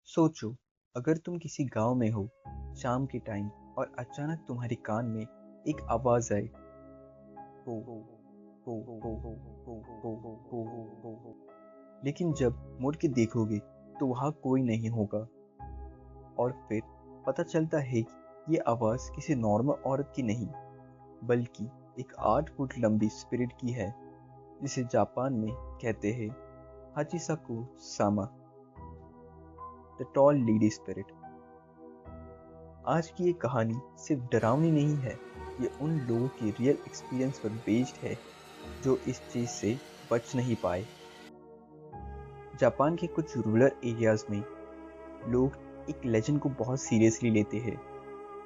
सोचो, अगर तुम किसी गांव में हो, शाम के टाइम, और अचानक तुम्हारे कान में एक आवाज आए, पो पो पो पो पो पो पो। लेकिन जब मुड़ के देखोगे तो वहां कोई नहीं होगा। और फिर पता चलता है कि ये आवाज किसी नॉर्मल औरत की नहीं, बल्कि एक 8 फुट लंबी स्पिरिट की है, जिसे जापान में कहते हैं हाचिसाको सामा, द टॉल लेडी स्पिरिट। आज की ये कहानी सिर्फ डरावनी नहीं है, ये उन लोगों के रियल एक्सपीरियंस पर बेस्ड है जो इस चीज से बच नहीं पाए। जापान के कुछ रूरल एरियाज में लोग एक लेजेंड को बहुत सीरियसली लेते हैं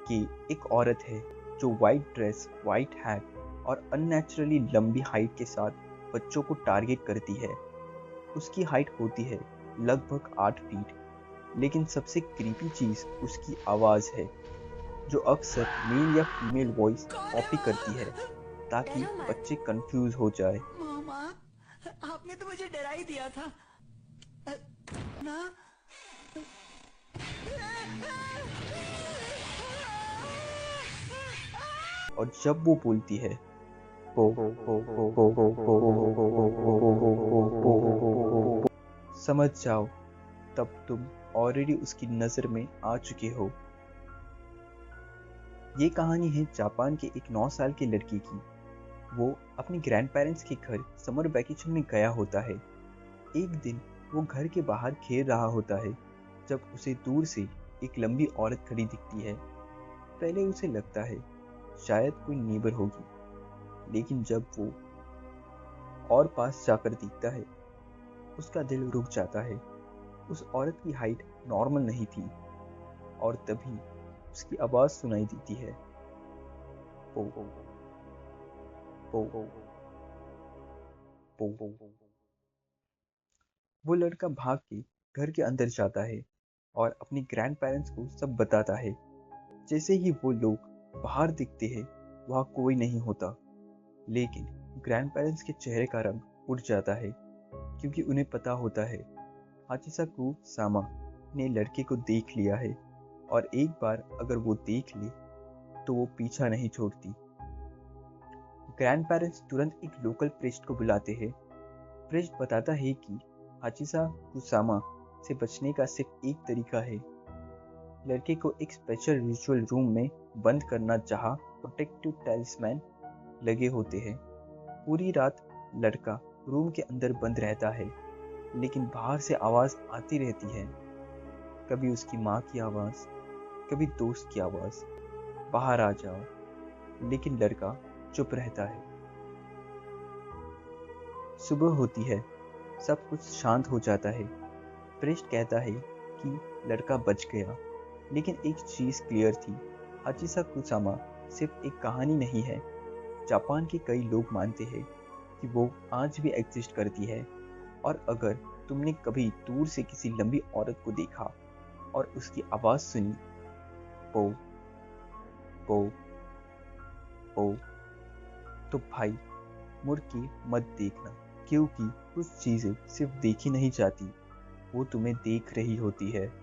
कि एक औरत है जो वाइट ड्रेस, वाइट हैट और अननेचुरली लंबी हाइट के साथ बच्चों को टारगेट करती है। उसकी हाइट होती है लगभग 8 फीट, लेकिन सबसे क्रीपी चीज उसकी आवाज है, जो अक्सर मेल या फीमेल वॉइस कौन है कॉपी करती है वो? ताकि डरो मत। बच्चे कंफ्यूज हो जाए। मामा, आपने तो मुझे डरा ही दिया था। अ, ना। और जब वो बोलती है पो पो पो पो पो पो पो पो पो पो, समझ जाओ तब तुम ऑलरेडी उसकी नजर में आ चुके हो। ये कहानी है जापान के एक 9 साल के लड़के की। वो अपने ग्रैंड पेरेंट्स के घर समर वैकेशन में गया होता है। एक दिन वो घर के बाहर खेल रहा होता है जब उसे दूर से एक लंबी औरत खड़ी दिखती है। पहले उसे लगता है शायद कोई नेबर होगी, लेकिन जब वो और पास जाकर देखता है, उसका दिल रुक जाता है। उस औरत की हाइट नॉर्मल नहीं थी, और तभी उसकी आवाज सुनाई देती है, पो पो पो पो। वो लड़का भाग के घर के अंदर जाता है और अपने ग्रैंड पेरेंट्स को सब बताता है। जैसे ही वो लोग बाहर दिखते हैं, वहाँ कोई नहीं होता, लेकिन ग्रैंड पेरेंट्स के चेहरे का रंग उड़ जाता है, क्योंकि उन्हें पता होता है हाचिसाकु सामा ने लड़के को देख लिया है, और एक बार अगर वो देख ले तो वो पीछा नहीं छोड़ती। ग्रैंड पेरेंट्स तुरंत एक लोकल प्रीस्ट को बुलाते हैं। प्रीस्ट बताता है कि हाचिसाकु-सामा से बचने का सिर्फ एक तरीका है, लड़के को एक स्पेशल रिचुअल रूम में बंद करना, जहां प्रोटेक्टिव टैलिस्मैन लगे होते हैं। पूरी रात लड़का रूम के अंदर बंद रहता है, लेकिन बाहर से आवाज आती रहती है। कभी उसकी माँ की आवाज, कभी दोस्त की आवाज, बाहर आ जाओ। लेकिन लड़का चुप रहता है। सुबह होती है, सब कुछ शांत हो जाता है। प्रेस्ट कहता है कि लड़का बच गया, लेकिन एक चीज क्लियर थी, हाचिसा कुसामा सिर्फ एक कहानी नहीं है। जापान के कई लोग मानते हैं कि वो आज भी एग्जिस्ट करती है। और अगर तुमने कभी दूर से किसी लंबी औरत को देखा और उसकी आवाज सुनी, पो पो पो, तो भाई मुड़ के मत देखना, क्योंकि कुछ चीजें सिर्फ देखी नहीं जाती, वो तुम्हें देख रही होती है।